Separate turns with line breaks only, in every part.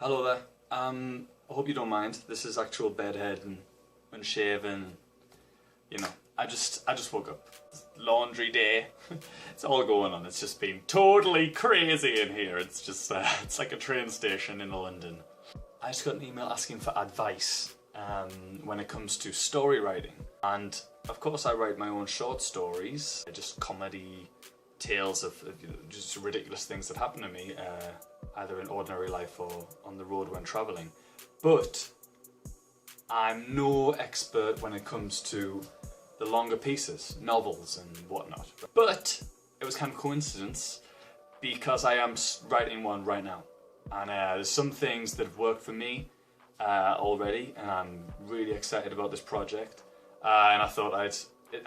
Hello there. I hope you don't mind. This is actual bedhead and unshaven. You know, I just woke up. Laundry day. It's all going on. It's just been totally crazy in here. It's just it's like a train station in London. I just got an email asking for advice when it comes to story writing, and of course I write my own short stories, just comedy tales of just ridiculous things that happen to me, either in ordinary life or on the road when travelling. But I'm no expert when it comes to the longer pieces, novels and whatnot. But it was kind of coincidence because I am writing one right now. And there's some things that have worked for me already, and I'm really excited about this project. And I thought I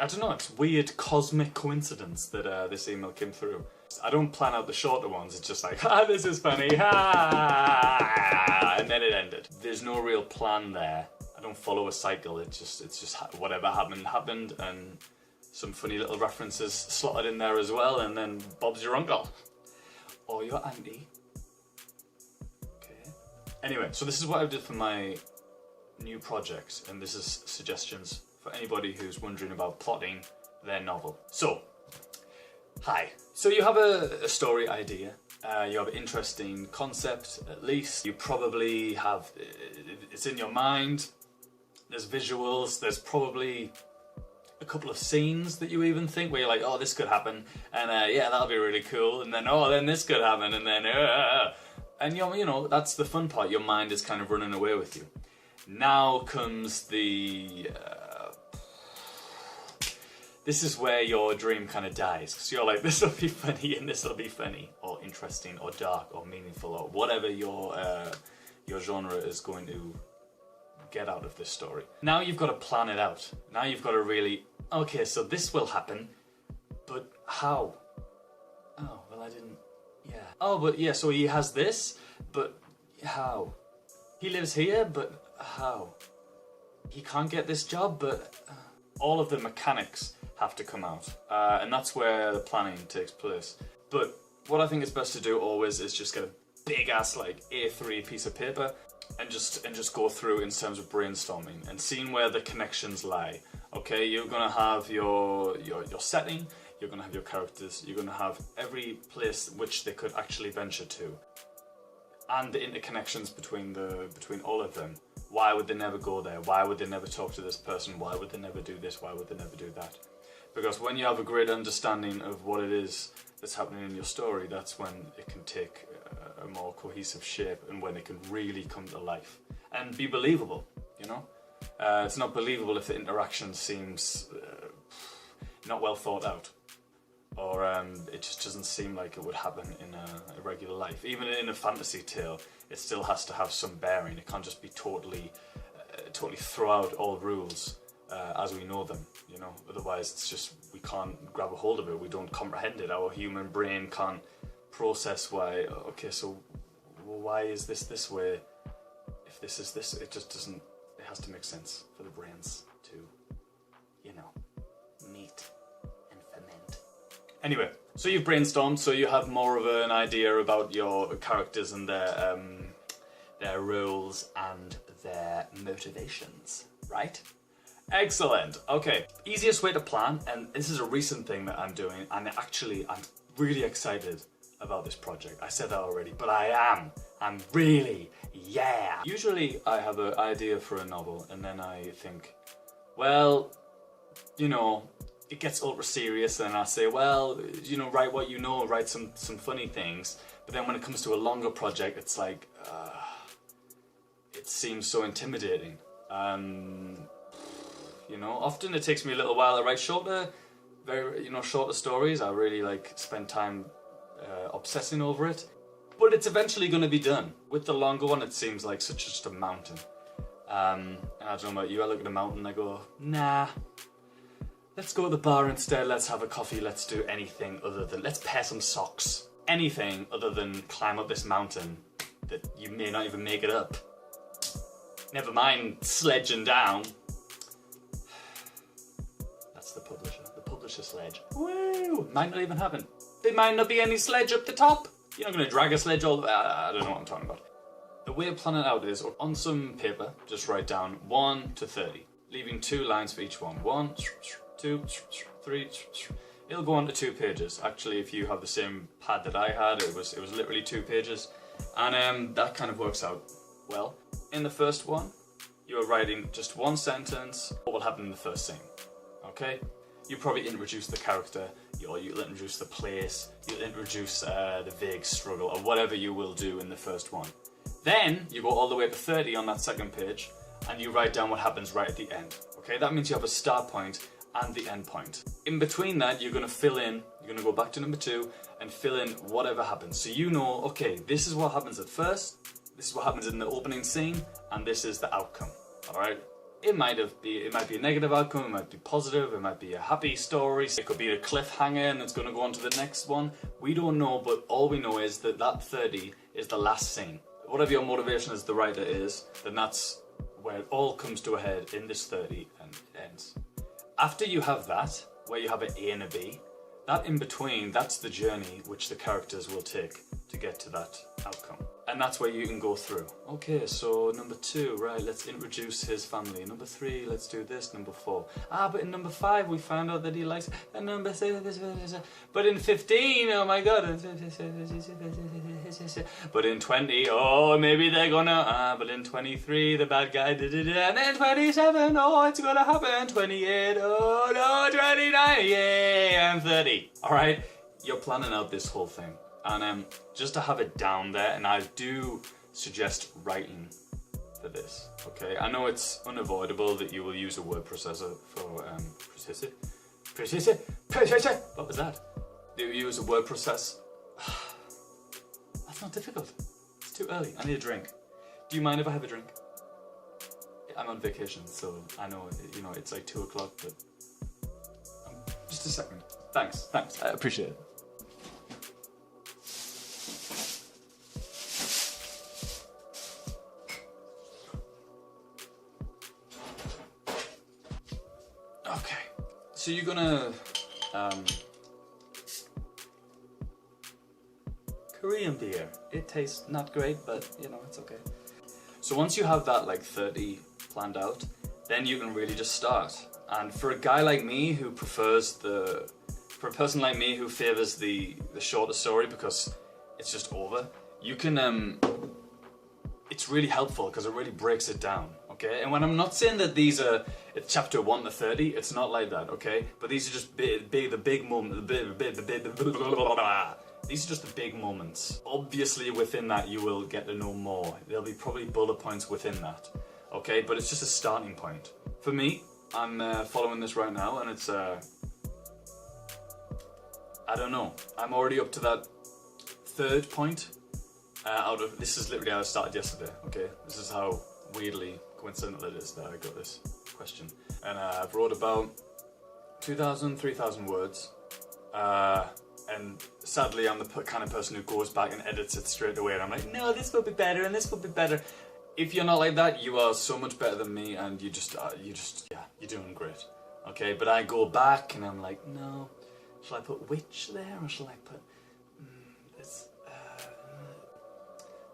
don't know, it's weird cosmic coincidence that this email came through. I don't plan out the shorter ones, it's just like, this is funny, and then it ended. There's no real plan there. I don't follow a cycle, it's just whatever happened, and some funny little references slotted in there as well, and then Bob's your uncle. Or your auntie. Okay. Anyway, so this is what I did for my new project, and this is suggestions for anybody who's wondering about plotting their novel. So, hi. So you have a story idea, you have an interesting concept at least, you probably have, it's in your mind, there's visuals, there's probably a couple of scenes that you even think where you're like, oh, this could happen, and yeah, that'll be really cool, and then, oh, then this could happen, and then, and you know, that's the fun part, your mind is kind of running away with you. Now comes the... this is where your dream kind of dies, because you're like, this will be funny and this will be funny, or interesting, or dark, or meaningful, or whatever your genre is going to get out of this story. Now you've got to plan it out. Now you've got to really, okay, so this will happen, but how? Oh, well I didn't, yeah. Oh, but yeah, so he has this, but how? He lives here, but how? He can't get this job, but all of the mechanics have to come out, and that's where the planning takes place. But what I think is best to do always is just get a big ass like A3 piece of paper and just go through in terms of brainstorming and seeing where the connections lie. Okay, you're gonna have your setting, you're gonna have your characters, you're gonna have every place which they could actually venture to, and the interconnections between all of them. Why would they never go there? Why would they never talk to this person? Why would they never do this? Why would they never do that? Because when you have a great understanding of what it is that's happening in your story, that's when it can take a more cohesive shape and when it can really come to life and be believable, you know? It's not believable if the interaction seems not well thought out, or it just doesn't seem like it would happen in a regular life. Even in a fantasy tale, it still has to have some bearing. It can't just be totally throw out all rules as we know them, you know. Otherwise it's just, we can't grab a hold of it, we don't comprehend it. Our human brain can't process why, okay, so why is this way? If this is this, it just doesn't, it has to make sense for the brains to, you know, meet and ferment. Anyway, so you've brainstormed, so you have more of an idea about your characters and their roles and their motivations, right? Excellent. Okay, easiest way to plan, and this is a recent thing that I'm doing, and actually I'm really excited about this project. I said that already, but I'm really, yeah. Usually I have an idea for a novel and then I think, well, you know, it gets ultra serious, and I say, well, you know, write what you know, write some funny things. But then when it comes to a longer project, it's like, it seems so intimidating. You know, often it takes me a little while to write shorter stories. I really like spend time obsessing over it. But it's eventually going to be done. With the longer one, it seems like just a mountain. And I don't know about you, I look at a mountain and I go, nah. Let's go to the bar instead, let's have a coffee, let's do anything other than, let's pair some socks. Anything other than climb up this mountain that you may not even make it up. Never mind sledging down. That's the publisher sledge. Woo! Might not even happen. There might not be any sledge up the top. You're not going to drag a sledge all the way, I don't know what I'm talking about. The way to plan it out is, on some paper, just write down 1 to 30, leaving 2 lines for each one. 1, 2, 3. It'll go on to 2 pages. Actually, if you have the same pad that I had, it was literally 2 pages. And that kind of works out well. In the first one, you're writing just 1 sentence, what will happen in the first scene, okay? You probably introduce the character, or you'll introduce the place, you'll introduce the vague struggle, or whatever you will do in the first one. Then, you go all the way to 30 on that second page, and you write down what happens right at the end, okay? That means you have a start point and the end point. In between that, you're going to fill in, you're going to go back to number 2, and fill in whatever happens. So you know, okay, this is what happens at first, this is what happens in the opening scene, and this is the outcome, alright? It might be a negative outcome, it might be positive, it might be a happy story, it could be a cliffhanger and it's going to go on to the next one. We don't know, but all we know is that that 30 is the last scene. Whatever your motivation as the writer is, then that's where it all comes to a head in this 30 and it ends. After you have that, where you have an A and a B, that in between, that's the journey which the characters will take to get to that outcome. And that's where you can go through. Okay, so number 2, right, let's introduce his family. Number 3, let's do this. Number 4. But in number 5, we found out that he likes... And number 6... But in 15, oh my god. But in 20, oh, maybe they're gonna... but in 23, the bad guy did it. And then 27, oh, it's gonna happen. 28, oh no, 29, yeah, and 30. Alright, you're planning out this whole thing. And just to have it down there, and I do suggest writing for this, okay? I know it's unavoidable that you will use a word processor for what was that? Do you use a word process? That's not difficult. It's too early. I need a drink. Do you mind if I have a drink? I'm on vacation, so I know, you know, it's like 2 o'clock, but just a second. Thanks. I appreciate it. Okay, so you're gonna Korean beer. It tastes not great, but you know, it's okay. So once you have that like 30 planned out, then you can really just start. And for a guy like me who prefers for a person like me who favors the shorter story because it's just over, you can it's really helpful because it really breaks it down. Okay, and when I'm not saying that these are chapter 1 to 30, it's not like that, okay? But these are just the big moments, these are just the big moments. Obviously within that you will get to know more. There'll be probably bullet points within that, okay? But it's just a starting point. For me, I'm following this right now and it's, I don't know, I'm already up to that 3rd point this is literally how I started yesterday, okay? This is how weirdly coincidental it is that I got this question. And I've wrote about 2,000, 3,000 words. And sadly, I'm the kind of person who goes back and edits it straight away. And I'm like, no, this will be better and this will be better. If you're not like that, you are so much better than me and yeah, you're doing great. Okay, but I go back and I'm like, no, shall I put which there or shall I put this?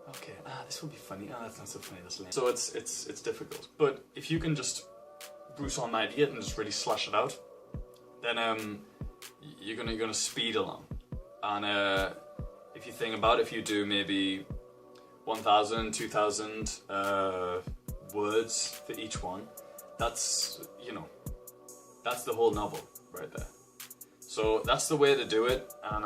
Okay, this will be funny. That's not so funny, that's lame. So it's difficult. But if you can just bruise on an idea and just really slash it out, then you're gonna speed along. And if you think about it, if you do maybe 1,000, 2,000 words for each one, that's, you know, that's the whole novel right there. So that's the way to do it, and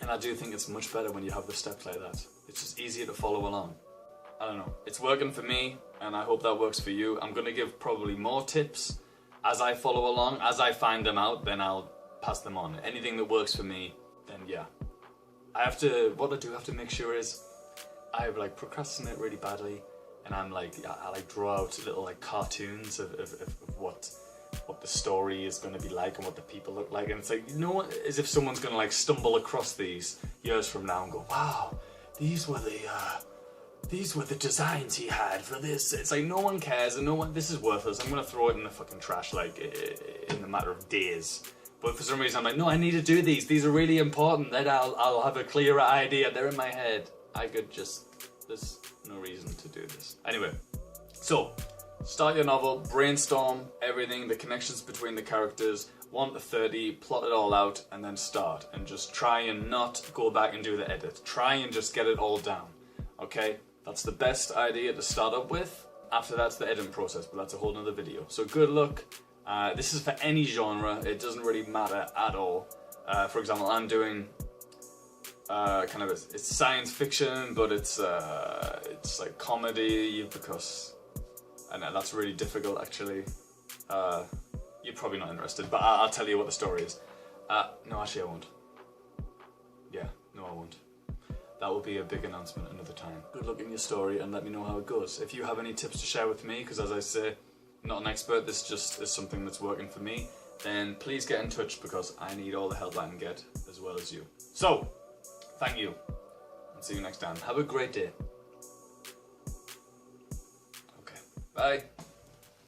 I do think it's much better when you have the steps like that. It's just easier to follow along. I don't know, it's working for me, and I hope that works for you. I'm gonna give probably more tips as I follow along. As I find them out, then I'll pass them on. Anything that works for me, then yeah. What I do have to make sure is I like procrastinate really badly, and I like draw out little like cartoons of what the story is going to be like and what the people look like, and it's like, you know, as if someone's going to like stumble across these years from now and go, wow, these were the designs he had for this. It's like, no one cares, and no one, this is worthless, I'm going to throw it in the fucking trash like in a matter of days. But for some reason I'm like, no, I need to do these are really important, then I'll have a clearer idea, they're in my head, I could just There's no reason to do this. Anyway, so start your novel, brainstorm everything, the connections between the characters, 1 to 30, plot it all out, and then start. And just try and not go back and do the edit. Try and just get it all down. Okay? That's the best idea to start up with. After that's the editing process, but that's a whole nother video. So good luck. This is for any genre. It doesn't really matter at all. For example, I'm doing kind of it's science fiction, but it's like comedy because, and that's really difficult actually. You're probably not interested, but I'll tell you what the story is. No, actually I won't. Yeah, no I won't. That will be a big announcement another time. Good luck in your story and let me know how it goes. If you have any tips to share with me, because as I say, I'm not an expert, this just is something that's working for me, then please get in touch because I need all the help I can get as well as you. So, thank you and see you next time. Have a great day. Okay, bye.